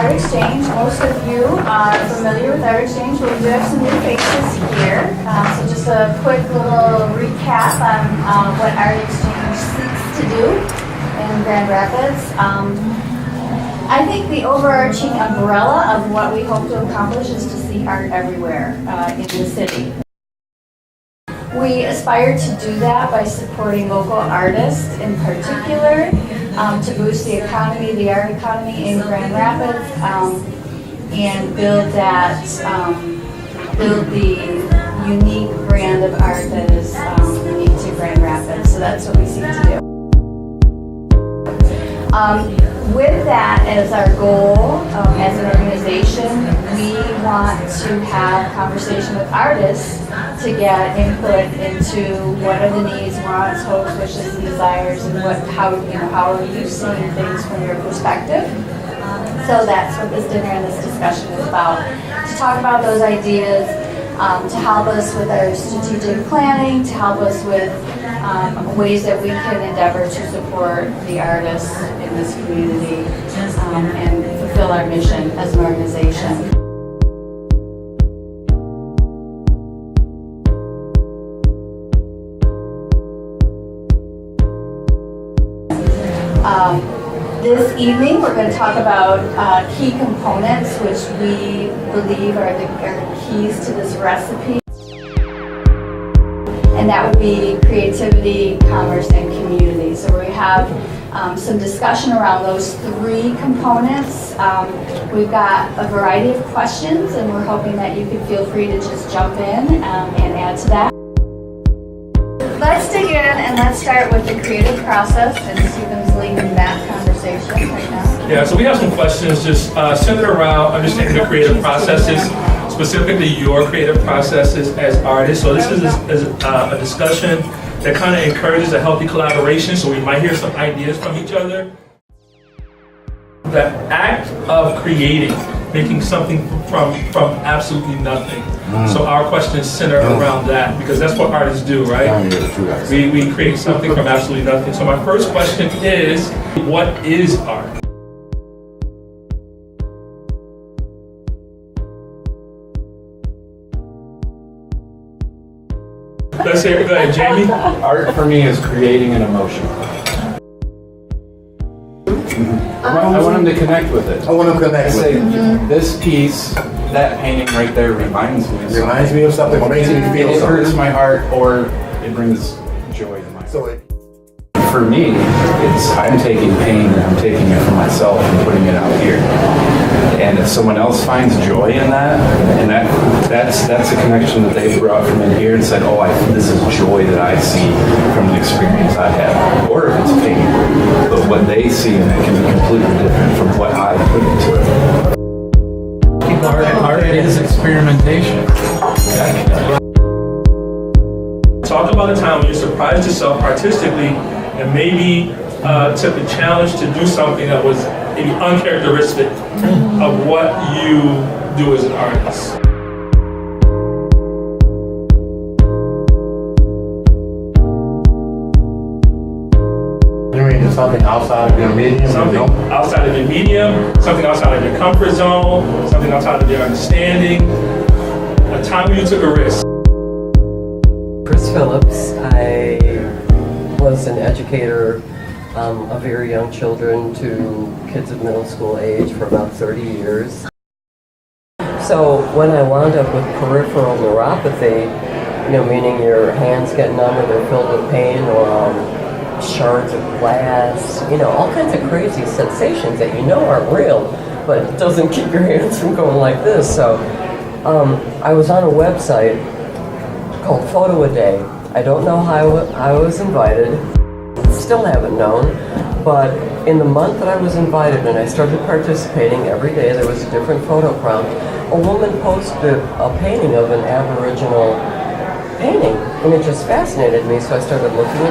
ArtXchange. Most of you are familiar with ArtXchange, but we do have some new faces here. So just a quick little recap on what ArtXchange seeks to do in Grand Rapids. I think the overarching umbrella of what we hope to accomplish is to see art everywhere in the city. We aspire to do that by supporting local artists in particular, to boost the economy, the art economy in Grand Rapids, and build the unique brand of art that is unique to Grand Rapids. So that's what we seek to do. With that as our goal, as an organization, we want to have conversation with artists to get input into what are the needs, wants, hopes, wishes, and desires, and how are you seeing things from your perspective. So that's what this dinner and this discussion is about, to talk about those ideas, to help us with our strategic planning, to help us with ways that we can endeavor to support the artists in this community and fulfill our mission as an organization. This evening we're going to talk about key components which we believe are the keys to this recipe. And that would be creativity, commerce, and community. So we have some discussion around those three components. We've got a variety of questions, and we're hoping that you can feel free to just jump in and add to that. Let's dig in and let's start with the creative process, and Stephen's leading that conversation right now. Yeah, so we have some questions just centered around understanding the creative processes, specifically your creative processes as artists. So this is a discussion that kind of encourages a healthy collaboration, so we might hear some ideas from each other. The act of creating, making something from absolutely nothing. So our questions center around that, because that's what artists do, right? We create something from absolutely nothing. So my first question is, what is art? Let's hear it. Go ahead, Jamie. Art for me is creating an emotion. I want them to connect with it. I want to connect with it. This piece, that painting right there reminds me of something. Reminds me of something, or makes me feel It hurts something. my heart, or it brings joy to my heart. So For me, it's I'm taking pain and I'm taking it for myself and putting it out here. And if someone else finds joy in that, and that's a connection that they brought from in here and said, oh, this is joy that I see from the experience I have. Or if it's pain, but what they see in it can be completely different from what I put into it. Art is experimentation. Talk about a time when you surprised yourself artistically and maybe took a challenge to do something that was maybe uncharacteristic of what you do as an artist. you mean just something outside of your medium? Something outside of your medium, something outside of your comfort zone, something outside of your understanding. A time when you took a risk. Chris Phillips. I was an educator of very young children to kids of middle school age for about 30 years. So when I wound up with peripheral neuropathy, meaning your hands get numb or they're filled with pain, or shards of glass, all kinds of crazy sensations that aren't real, but it doesn't keep your hands from going like this. So I was on a website called Photo a Day. I don't know how I was invited, still haven't known, but in the month that I was invited and I started participating, every day there was a different photo prompt. A woman posted a painting of an Aboriginal painting, and it just fascinated me, so I started looking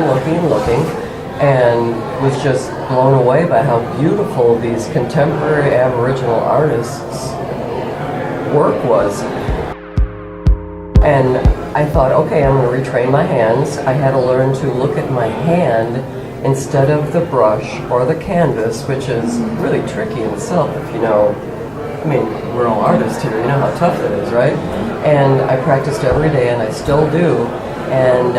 and was just blown away by how beautiful these contemporary Aboriginal artists' work was. And I thought, okay, I'm going to retrain my hands. I had to learn to look at my hand instead of the brush or the canvas, which is really tricky in itself if you know I mean, we're all artists here, you know how tough it is, right? And I practiced every day, and I still do. And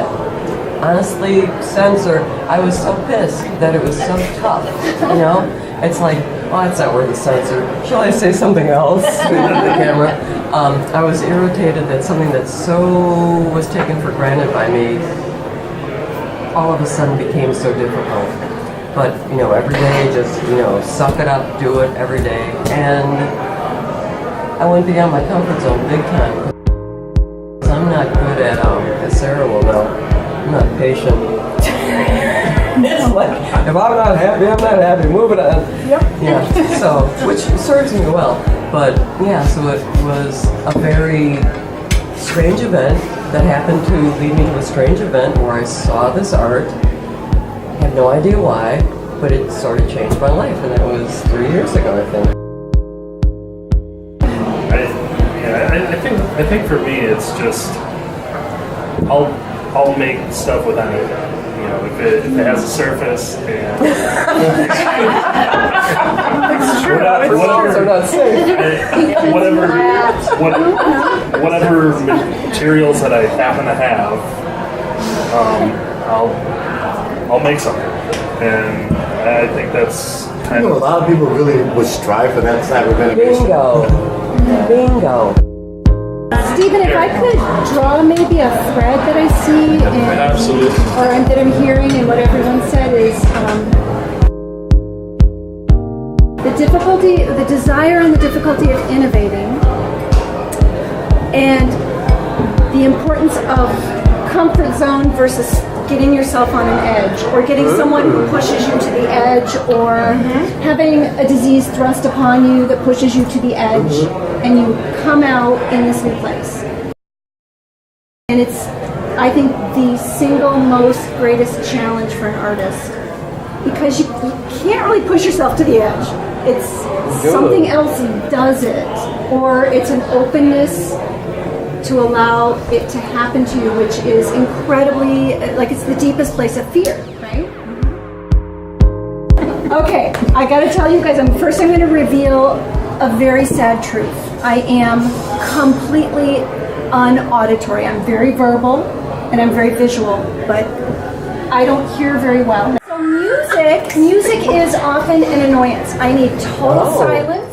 honestly, censor, I was so pissed that it was so tough, you know? It's like, oh, that's not worth a censor. Shall I say something else to the camera? I was irritated that something that so was taken for granted by me all of a sudden became so difficult. But, you know, every day, just, you know, suck it up, do it every day. And I went beyond my comfort zone big time. I'm not good at, as Sarah will know, I'm not patient. It's like, if I'm not happy, move it on. Yep. Yeah, so, which serves me well. But, yeah, so it was a very strange event that happened to lead me to a strange event where I saw this art. I have no idea why, but it sort of changed my life, and that was 3 years ago, I think. I think for me it's just I'll make stuff without it. You know, if it has a surface and whatever materials that I happen to have, I'll make something, and I think that's kind You know, a of. lot of people really would strive for that type of innovation. Bingo. Stephen, if I could draw maybe a thread that I see and, Absolutely. or that I'm hearing in what everyone said is the difficulty, the desire and the difficulty of innovating, and the importance of comfort zone versus getting yourself on an edge, or getting someone who pushes you to the edge, or having a disease thrust upon you that pushes you to the edge, and you come out in this new place. And it's, I think, the single most greatest challenge for an artist, because you can't really push yourself to the edge. It's something else does it, or it's an openness to allow it to happen to you, which is incredibly, like, it's the deepest place of fear, right? Okay, I gotta tell you guys, first I'm gonna reveal a very sad truth. I am completely unauditory. I'm very verbal and I'm very visual, but I don't hear very well. So music is often an annoyance. I need total silence.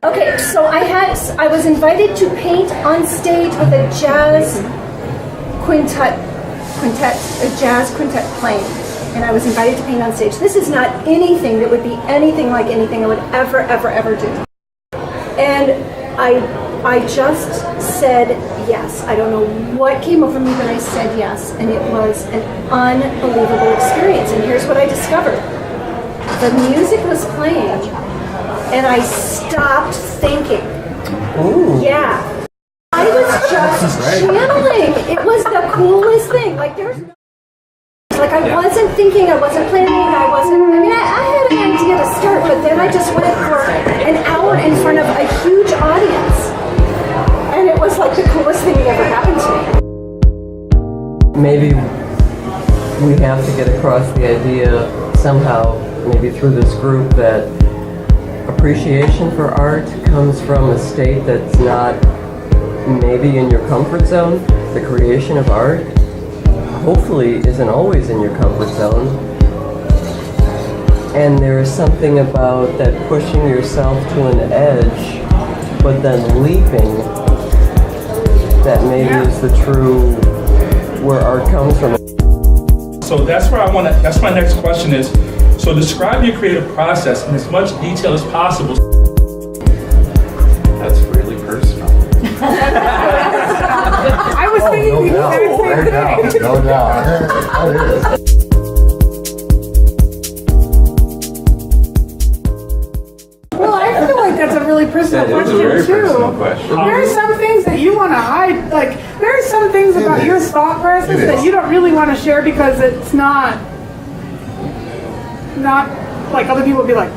Okay, so I was invited to paint on stage with a jazz quintet, a jazz quintet playing, and I was invited to paint on stage. This is not anything that would be anything like anything I would ever do. And I just said yes. I don't know what came over me, but I said yes, and it was an unbelievable experience. And here's what I discovered. The music was playing, and I stopped thinking. Ooh. Yeah. I was just channeling. It was the coolest thing. Like, there's no... Like, I wasn't thinking, I wasn't planning, I had an idea to start, but then I just went for an hour in front of a huge audience. And it was like the coolest thing that ever happened to me. Maybe we have to get across the idea somehow, maybe through this group, that appreciation for art comes from a state that's not maybe in your comfort zone. The creation of art hopefully isn't always in your comfort zone. And there is something about that pushing yourself to an edge, but then leaping, that maybe is the true, where art comes from. So that's where that's my next question is, so describe your creative process in as much detail as possible. That's really personal. I was thinking the exact same thing. No doubt. That is. Well, I feel like that's a really personal That is a question, very too. personal question. There are some things that you want to hide. Like, there are some things about your thought process that you don't really want to share because it's not like other people would be like,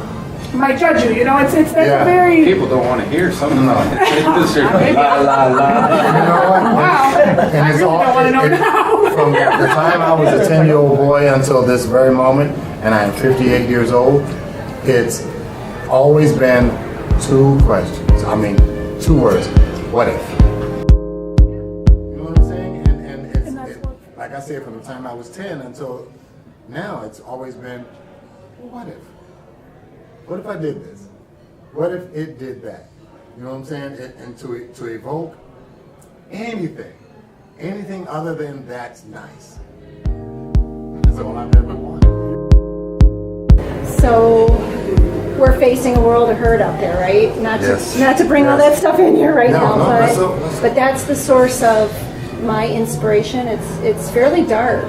might judge you, you know? That's a very... People don't want to hear something like that. La, la, la. You know what? Wow. And I it's really don't want to know now. From the time I was a 10-year-old boy until this very moment, and I am 58 years old, it's always been two questions. So, I mean, 2 words. What if? You know what I'm saying? And like I said, from the time I was 10 until now, it's always been, well, what if? What if I did this? What if it did that? You know what I'm saying? And to evoke anything other than that's nice. That's all I've ever wanted. So we're facing a world of hurt out there, right? Yes. Not to bring all that stuff in here right now, No, but that's the source of my inspiration. It's fairly dark,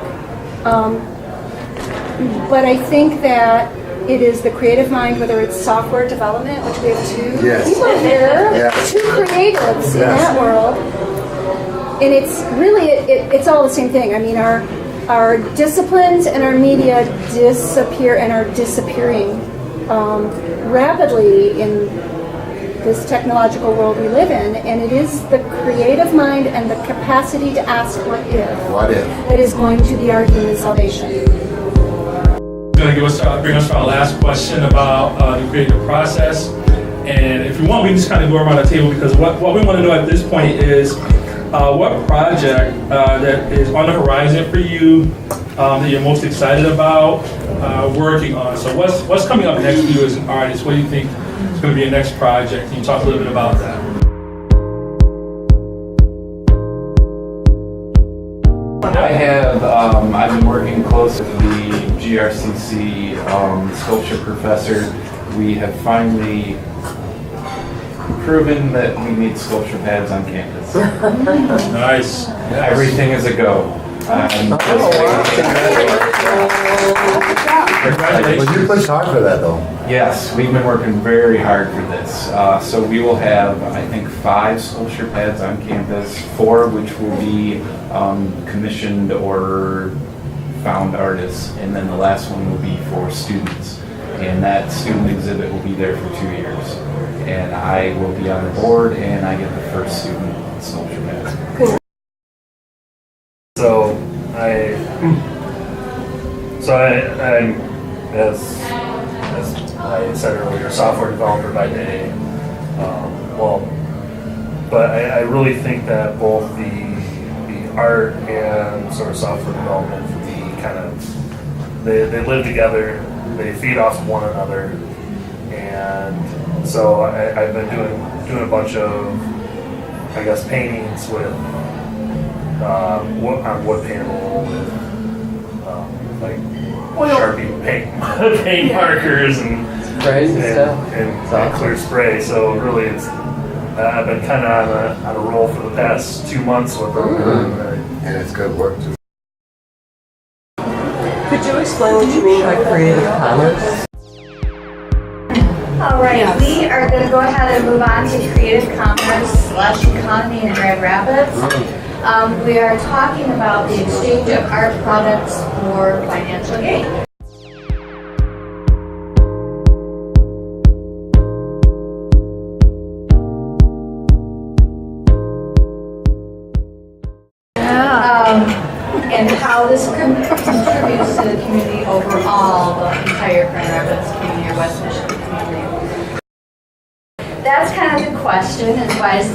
but I think that it is the creative mind, whether it's software development, which we have 2 Yes. people here, Yes. 2 creatives in Yes. that world, and it's really it's all the same thing. I mean, our disciplines and our media disappear and are disappearing rapidly in this technological world we live in, and it is the creative mind and the capacity to ask what if that is going to be our human salvation. Going to bring us to our last question about the creative process. And if you want, we can just kind of go around the table, because what we want to know at this point is what project that is on the horizon for you that you're most excited about working on. So what's coming up next for you as an artist? What do you think is going to be your next project? Can you talk a little bit about that? I've been working close with the GRCC sculpture professor. We have finally proven that we need sculpture pads on campus. Nice. Everything is a go. Well, you pushed hard for that, though. Yes, we've been working very hard for this. So we will have, I think, 5 sculpture pads on campus, 4 which will be commissioned or found artists, and then the last one will be for students. And that student exhibit will be there for 2 years. And I will be on the board, and I get the first student sculpture pad. So I'm as I said earlier, software developer by day. But I really think that both the art and sort of software development for me they live together. They feed off of one another, and so I've been doing a bunch of, I guess, paintings with on wood panel with like Sharpie paint markers and clear spray. So really, I've been kind of on a roll for the past 2 months with them, And it's good work, too. Could you explain what you mean by creative commerce? All right, we are going to go ahead and move on to creative commerce / economy in Grand Rapids. We are talking about the exchange of art products for financial gain. And how this contributes to the community overall, the entire Grand Rapids community or West Michigan community. That's kind of the question, is why does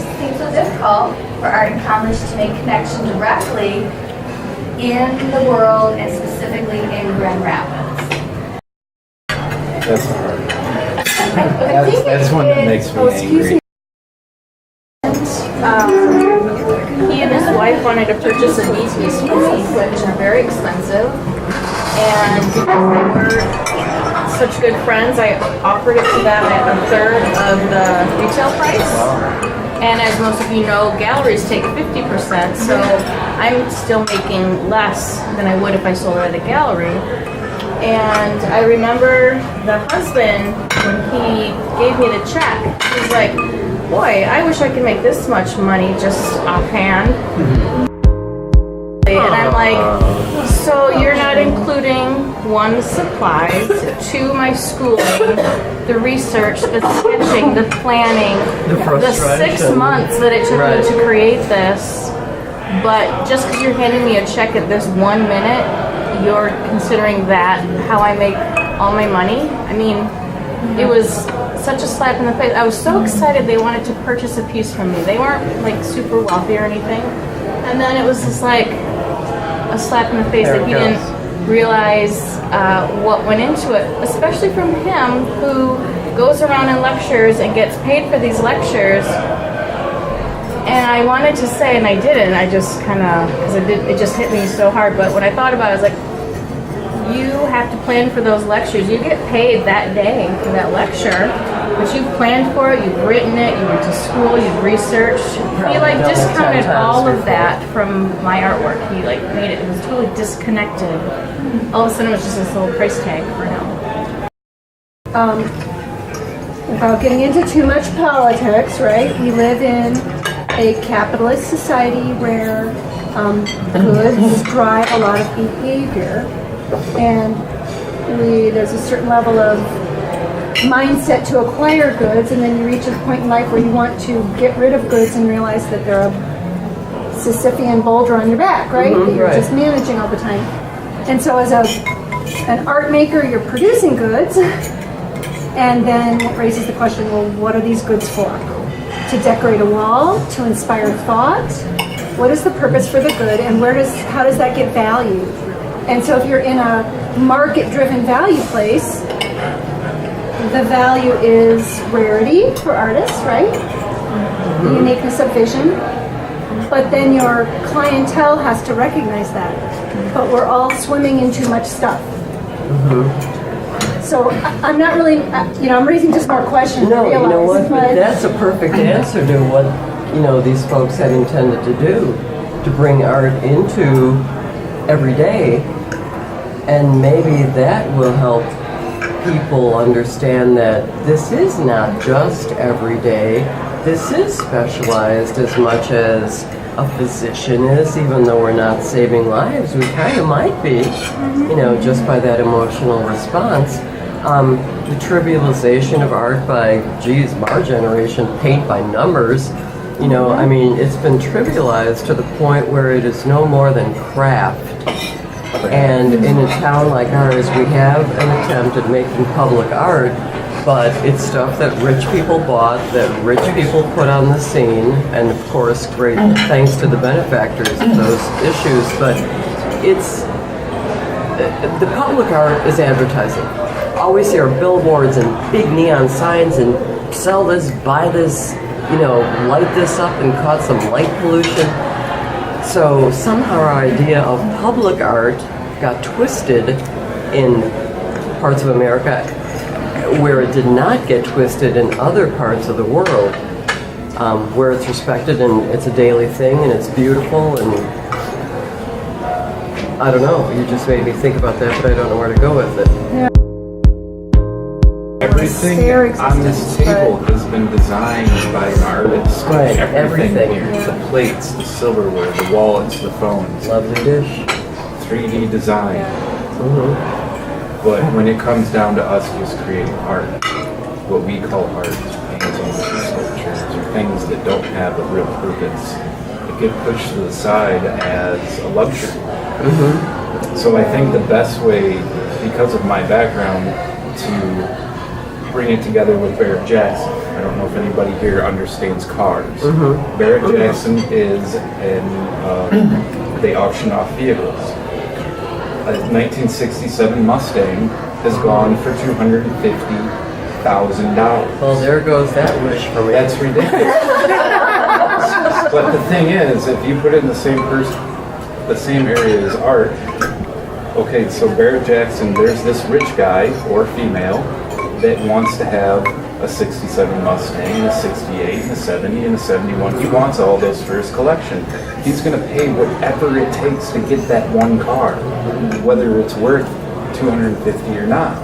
it seem so difficult for art and commerce to make connection directly in the world and specifically in Grand Rapids? That's hard. That's one that makes me angry. He and his wife wanted to purchase a DT spoons, which are very expensive, and because they were such good friends, I offered it to them at a third of the retail price. And as most of you know, galleries take 50%, so I'm still making less than I would if I sold it at a gallery. And I remember the husband, when he gave me the check, he was like, "Boy, I wish I could make this much money just offhand." And I'm like, "So you're not including, 1, the supplies, 2, my schooling, the research, the sketching, the planning, the 6 months that it took me to create this, but just because you're handing me a check at this 1 minute, you're considering that how I make all my money?" I mean, it was such a slap in the face. I was so excited they wanted to purchase a piece from me. They weren't like super wealthy or anything. And then it was just like a slap in the face that he didn't realize what went into it, especially from him who goes around and lectures and gets paid for these lectures. And I wanted to say, and I didn't, I just kind of, because it just hit me so hard. But when I thought about it, I was like, you have to plan for those lectures. You get paid that day for that lecture, but you've planned for it, you've written it, you went to school, you've researched. He like discounted all of that from my artwork. He like made it was totally disconnected. All of a sudden it was just this little price tag for him. Without getting into too much politics, right? We live in a capitalist society where goods drive a lot of behavior, and there's a certain level of mindset to acquire goods, and then you reach a point in life where you want to get rid of goods and realize that they're a Sisyphean boulder on your back, right? That you're just managing all the time. And so as an art maker, you're producing goods, and then it raises the question, well, what are these goods for? To decorate a wall? To inspire thought? What is the purpose for the good, and how does that get valued? And so if you're in a market-driven value place, the value is rarity for artists, right? The uniqueness of vision. But then your clientele has to recognize that. But we're all swimming in too much stuff. So I'm not really, I'm raising just more questions. No, you know what? But that's a perfect answer to what, these folks had intended to do, to bring art into every day. And maybe that will help people understand that this is not just every day. This is specialized as much as a physician is, even though we're not saving lives. We kind of might be, just by that emotional response. The trivialization of art by, our generation, paint by numbers, it's been trivialized to the point where it is no more than craft. And in a town like ours, we have an attempt at making public art, but it's stuff that rich people bought, that rich people put on the scene, and of course, great thanks to the benefactors of those issues, but the public art is advertising. Always there are billboards and big neon signs and sell this, buy this, light this up and cause some light pollution. So somehow our idea of public art got twisted in parts of America where it did not get twisted in other parts of the world, where it's respected and it's a daily thing and it's beautiful. And I don't know, you just made me think about that, but I don't know where to go with it. Yeah. Everything on this table has been designed by an artist. Right, Everything here. Yeah. The plates, the silverware, the wallets, the phones. Lovely dish. 3D design. Yeah. But when it comes down to us just creating art, what we call art, paintings, sculptures, or things that don't have a real purpose, it get pushed to the side as a luxury. So I think the best way, because of my background, to bring it together with Barrett Jackson. I don't know if anybody here understands cars. Barrett Jackson is they auction off vehicles. A 1967 Mustang has gone for $250,000. Well, there goes that wish for me. That's ridiculous. But the thing is, if you put it in the same area as art, okay, so Barrett Jackson, there's this rich guy or female that wants to have a 67 Mustang, and a 68, and a 70, and a 71. He wants all those for his collection. He's going to pay whatever it takes to get that one car, whether it's worth $250 or not.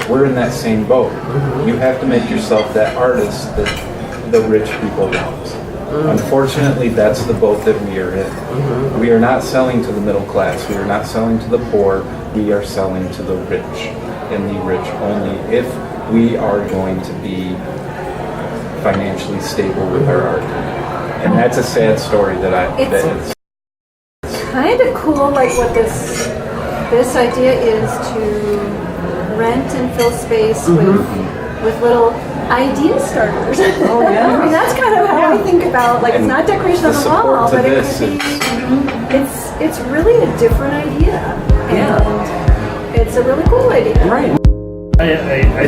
We're in that same boat. You have to make yourself that artist that the rich people want. Unfortunately, that's the boat that we are in. We are not selling to the middle class. We are not selling to the poor. We are selling to the rich, and the rich only, if we are going to be financially stable with our art. And that's a sad story It's kind of cool, like what this idea is, to rent and fill space with little idea starters. Oh, yeah. I mean, that's kind of how I think about, like, it's not decoration on The the wall, support to but it this could be, is, it's really a different idea. Yeah. And it's a really cool idea. Right. I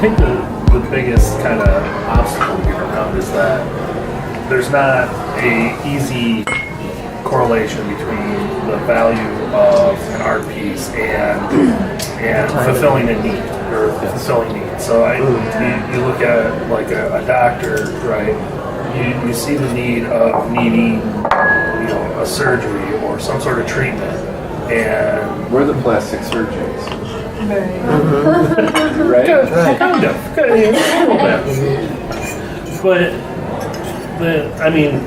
think the biggest kind of obstacle to get around is that there's not a easy correlation between the value of an art piece and fulfilling a need or fulfilling needs. So you look at like a doctor, right? You see the need of needing, you know, a surgery or some sort of treatment, and we're the plastic surgeons. Right? kind of, a little bit. But I mean,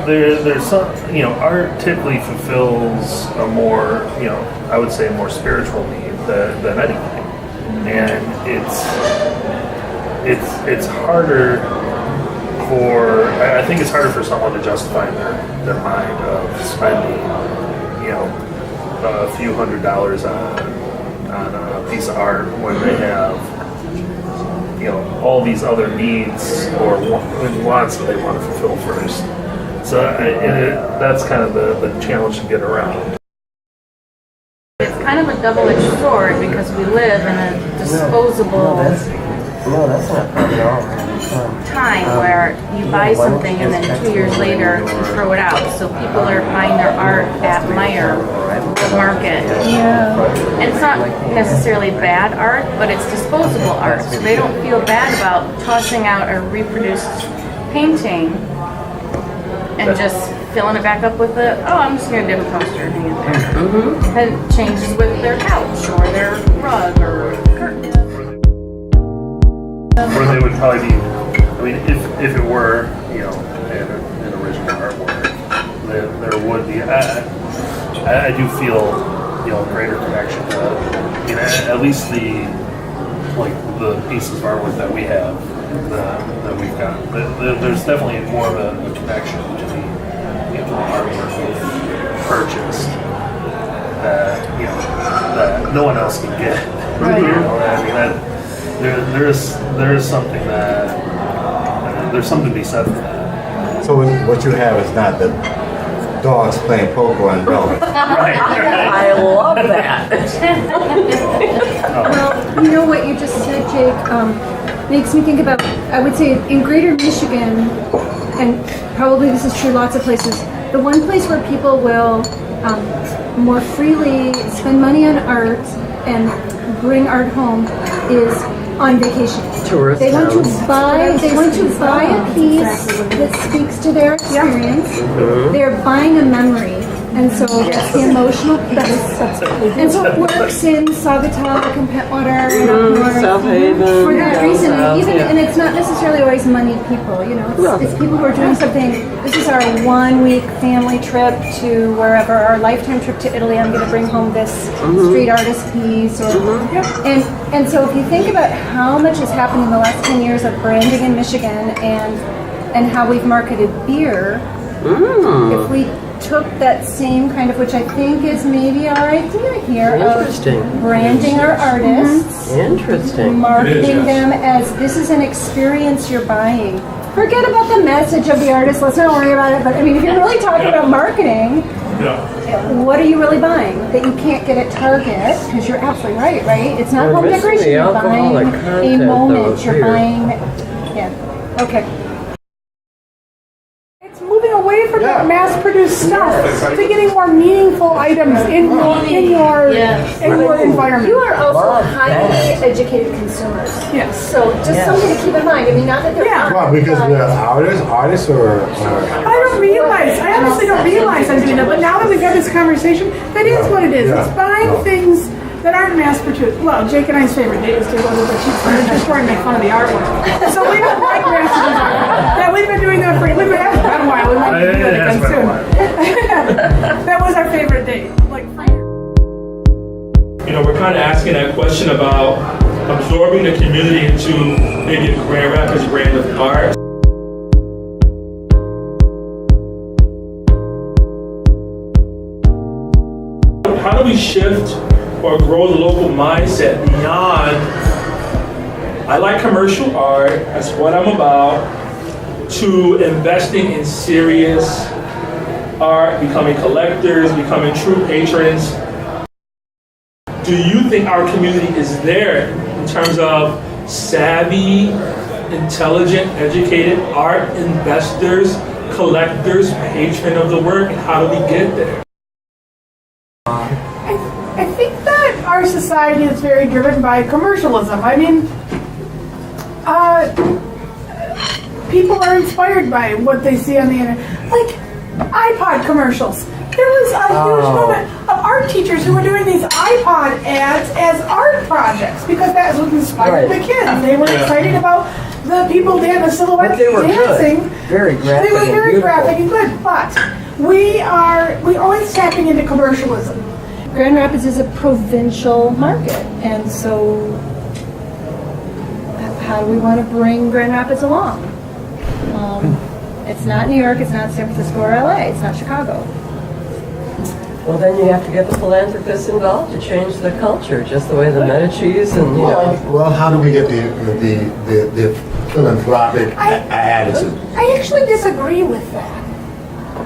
there's some, you know, art typically fulfills a more, you know, I would say a more spiritual need than anything, and it's harder for, I think it's harder for someone to justify in their mind of spending, you know, a few $100s on a piece of art when they have, you know, all these other needs or wants that they want to fulfill first. So that's kind of the challenge to get around. It's kind of a double-edged sword because we live in a disposable No, that's not fun at all. time where you buy something and then 2 years later you throw it out. So people are buying their art at Meyer, the market. Yeah. And it's not necessarily bad art, but it's disposable art. So they don't feel bad about tossing out a reproduced painting and just filling it back up with I'm just going to dip a poster and hang it there. And changes with their couch or their rug or curtain. Where they would probably be, I mean, if it were, you know, an original artwork, there would be, I do feel, you know, a greater connection to, you know, at least the pieces of artwork that we have, that we've got. But there's definitely more of a connection to the, you know, artwork we've purchased that, you know, that no one else can get. Right. You know, I mean, there is something there's something to be said for that. So what you have is not the dogs playing poker on velvet. I love that. Well, you know what you just said, Jake, makes me think about, I would say in greater Michigan, and probably this is true lots of places, the one place where people will more freely spend money on art and bring art home is on vacation. Tourist They want to towns. buy a piece that speaks to their experience. They're buying a memory, and so that's the emotional piece. And so it works in Saugatuck and Pentwater and up north South Haven. for that reason. And South, and it's not necessarily always money people. You know, it's people who are doing something. This is our 1 week family trip to wherever, our lifetime trip to Italy. I'm going to bring home this street artist piece, or and so if you think about how much has happened in the last 10 years of branding in Michigan and how we've marketed beer, if we took that same kind of, which I think is maybe our idea here, Interesting. of branding our artists, Interesting. marketing them as this is an experience you're buying. Forget about the message of the artist, let's not worry about it, but I mean, if you're really talking about marketing, what are you really buying that you can't get at Target? Because you're absolutely right? It's not We're home missing decoration, the you're buying alcoholic a content, moment, though, you're here. buying, okay. It's moving away from that mass-produced stuff to getting more meaningful items in your environment. You are also highly educated consumers. Yes. So just something to keep in mind. I mean, not that they're Yeah. Well, because we're artists or I honestly don't realize I'm doing that, but now that we've had this conversation, that is what it is. It's buying things that aren't mass-produced. Well, Jake and I's favorite date is to go to the cheap furniture store and make fun of the artwork. So we don't like mass-produced artwork. Yeah, we've been doing that for, we've been having that a while. We might do that again soon. That was our favorite date. You know, we're kind of asking that question about absorbing the community into maybe a Grand Rapids brand of art. How do we shift or grow the local mindset beyond I like commercial art, that's what I'm about, to investing in serious art, becoming collectors, becoming true patrons. Do you think our community is there in terms of savvy, intelligent, educated art investors, collectors, patron of the work, and how do we get there? I think that our society is very driven by commercialism. I mean, people are inspired by what they see on the internet. Like iPod commercials. There was a huge movement of art teachers who were doing these iPod ads as art projects because that's what inspired the kids. They were excited about the people the silhouettes But they were dancing. good. Very graphic. They were very and graphic and good, but we always tapping into commercialism. Grand Rapids is a provincial market, and so how do we want to bring Grand Rapids along? It's not New York, it's not San Francisco or LA, it's not Chicago. Well, then you have to get the philanthropists involved to change the culture, just the way the Medicis and, you know. Well, how do we get the philanthropic attitude? I actually disagree with that.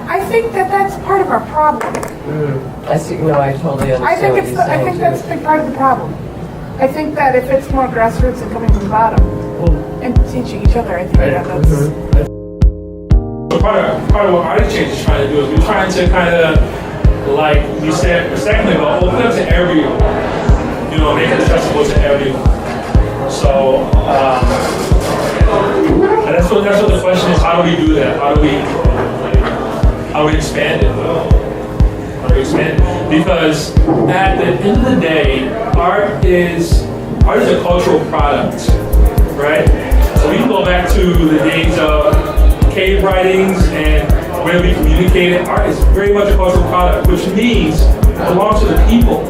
I think that that's part of our problem. I see, no, I totally understand I think what you're I think saying, that's a big part of the problem. I think that if it's more grassroots and coming from the bottom and teaching each other, I think that that's. Part of what ArtXchange is trying to do is we're trying to kind of, like you said a second ago, open up to everyone. You know, make it accessible to everyone. So, and that's what the question is. How do we do that? How do we expand it? How do we expand it? Because at the end of the day, art is a cultural product, right? So we can go back to the days of cave writings and where we communicated. Art is very much a cultural product, which means it belongs to the people,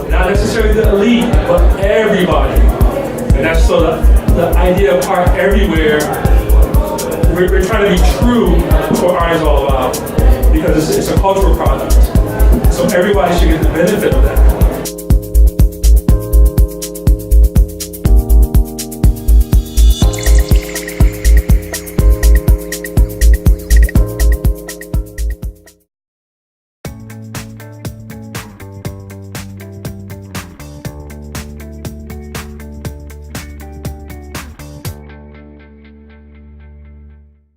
not necessarily the elite, but everybody. And that's so the idea of art everywhere. We're trying to be true to what art is all about, because it's a cultural product. So everybody should get the benefit of that.